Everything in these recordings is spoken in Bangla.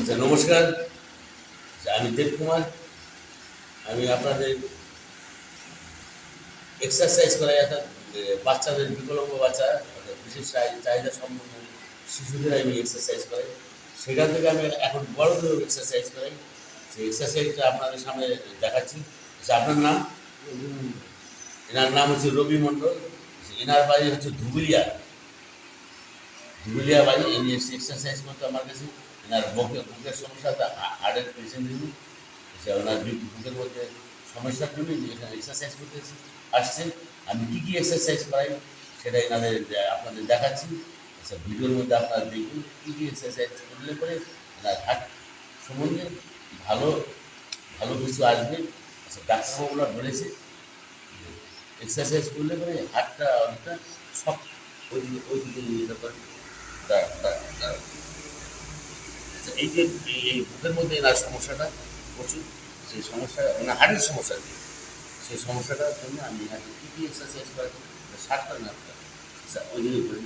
আচ্ছা, নমস্কার। আমি দেবকুমার। আমি আপনাদের এক্সারসাইজ করাই, অর্থাৎ বাচ্চাদের, বিকলাঙ্গ বাচ্চা, অর্থাৎ বিশেষ চাহিদা সম্পন্ন শিশুদের আমি এক্সারসাইজ করাই। সেখান থেকে আমি এখন বড়দেরও এক্সারসাইজ করাই। সেই এক্সারসাইজটা আপনাদের সামনে দেখাচ্ছি। আচ্ছা, আপনার নাম? এনার নাম হচ্ছে রবি মণ্ডল। এনার বাড়ি হচ্ছে ধুবুলিয়া বাড়ি। ইনি এক্সারসাইজ করতে আমার কাছে। এনার বুকের সমস্যা, হার্টের পেশেন্ট যিনি, ওনার বুকের মধ্যে সমস্যার জন্য এখানে এক্সারসাইজ করতে আসছেন। আমি কী কী এক্সারসাইজ করাই সেটা এনাদের আপনাদের দেখাচ্ছি। আচ্ছা, ভিডিওর মধ্যে আপনারা দেখুন কী কী এক্সারসাইজ করলে পরে এনার হার্ট সম্বন্ধে ভালো ভালো কিছু আসবে। আচ্ছা, ডাক্তারবাবুরা বলেছে এক্সারসাইজ করলে পরে হার্টটা অনেকটা সব ওইদিকে ইয়ে করে। আচ্ছা, এই যে এই বুকের মধ্যে এনার সমস্যাটা প্রচুর, সেই সমস্যা মানে হার্টের সমস্যা, সেই সমস্যাটার জন্য আমি এনাকে কী কী এক্সারসাইজ করাচ্ছি সাত করেন আপনার। আচ্ছা, ওই দিকে করে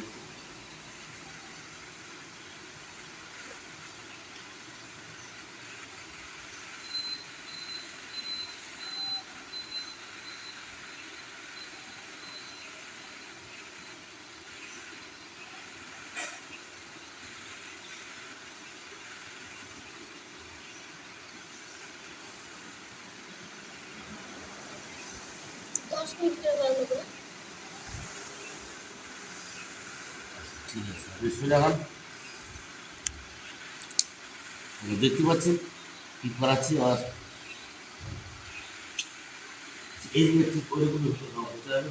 ঠিক আছে। আপনি এখন দেখতে পাচ্ছেন কী করাচ্ছি। আর এই যে একটু করে করতে হবে।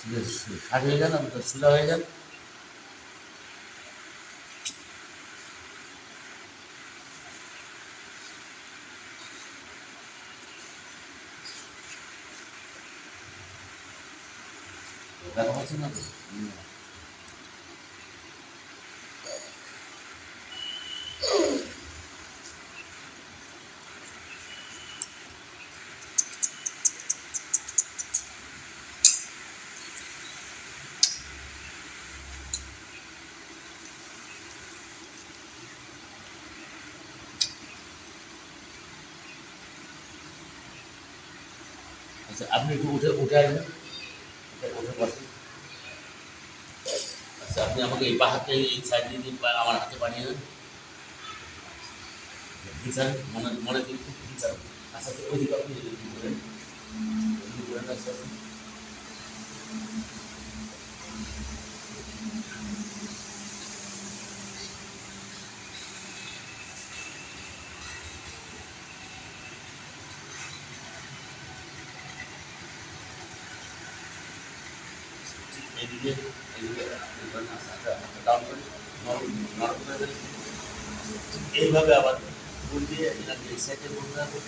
ঠিক আছে, ষাট হয়ে যান, আপনি সোজা হয়ে যান। দেখা পাচ্ছেন না তো? আচ্ছা, আপনি একটু উঠে আসবেন, উঠে বসেন। আচ্ছা, আপনি আমাকে এই হাতে এই সাইড দিয়ে দিন, আমার হাতে বানিয়ে দেন। বিচার মনে মনে কিন্তু বিচার। আচ্ছা, তো ওই দিকে আপনি করেন, ওইদিকে করেন। আচ্ছা, এদিকে এদিকে আপনি করেন। আচ্ছা, আচ্ছা, ডাউন করেন, নরম নরম করে দেন। এইভাবে আবার ফুল দিয়ে এনাকে এই সাইডে করতে হবে।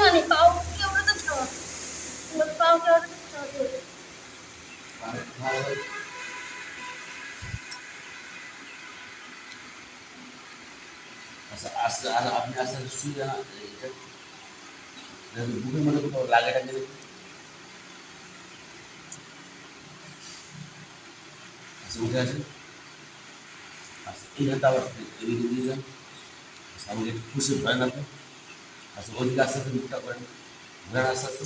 মানে পাও কেউ তো খাওয়া পাও কেউ তো খাওয়া আচ্ছা, আস্তে আপনি আস্তে আস্তে শুয়ে যান। এটা বুকের মধ্যে কোথাও লাগাটা গেলে। আচ্ছা, উঠে আসেন। আচ্ছা, এই হাতটা আবার এদিকে দিয়ে যান। আচ্ছা, আমাকে একটু খুশি ধরেন আপনি। আচ্ছা, ওইদিকে আস্তে আস্তে মুখটা করেন, ঘুরান আস্তে আস্তে,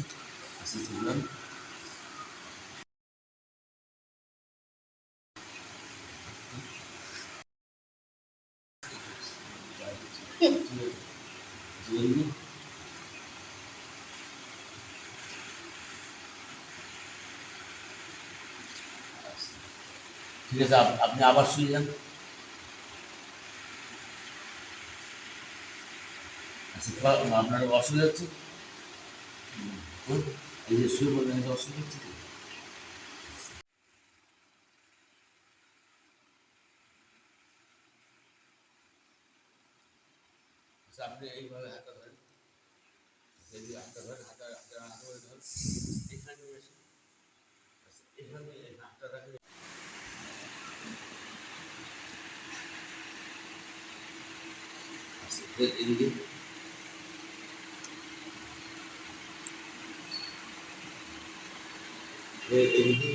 আস্তে আস্তে ঘুরান। ঠিক আছে। আচ্ছা, ওইদিকে। আচ্ছা, ঠিক আছে, আপনি আবার শুয়ে যান। আচ্ছা, আপনার অসুবিধা হচ্ছে? এই যে শুয়ে বললেন, এটা অসুবিধা হচ্ছে তো? আপনি এইভাবে হাতটা ধরেন, যদি হাতটা ধরেন, হাতটা ধরে ধরেন, এখানে নিয়ে আসেন, এখানে হাতটা রাখেন, এদিকে এদিকে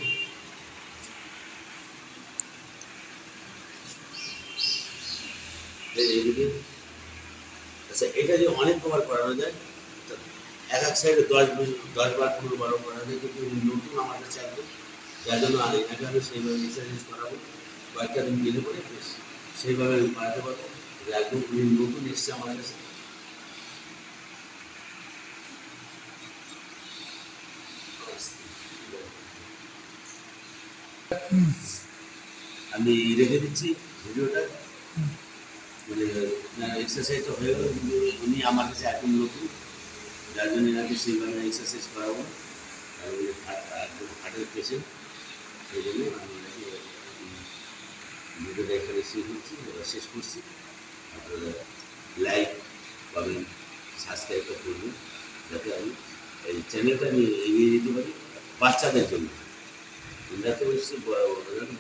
এদিকে। আচ্ছা, এটা যে অনেক কবার করানো যায়, এক এক সাইডে 10 বার 15 বারও করানো যায়, কিন্তু নতুন আমার কাছে আসবে, যার জন্য এনাকে আমি সেইভাবে এক্সারসাইজ করাবো, কয়েকটা দিন গেলে পরে বেশ সেইভাবে আমি বাড়াতে পারবো। একদম উনি নতুন এসছে আমার কাছে। আমি রেখে দিচ্ছি ভিডিওটা, মানে এক্সারসাইজটা হয়ে গেল, কিন্তু উনি আমার কাছে একদম নতুন, যার জন্য এনাকে সেইভাবে এক্সারসাইজ করাবো। আর উনি একদম হার্টের পেশেন্ট, সেই জন্য আমি এনাকে ভিডিওটা এখানে শেষ করছি। আপনারা লাইক পাবেন, সাবস্ক্রাইবটা করবেন, যাতে আমি এই চ্যানেলটা আমি এগিয়ে দিতে পারি বাচ্চাদের জন্য। এরা তো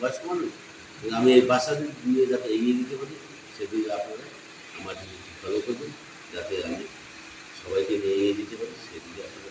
বয়স্ক মানুষ, কিন্তু আমি এই বাচ্চাদের নিয়ে যাতে এগিয়ে দিতে পারি, সেদিকে আপনারা আমার ফলো করবেন, যাতে আমি সবাইকে নিয়ে এগিয়ে দিতে পারি, সেদিকে আপনারা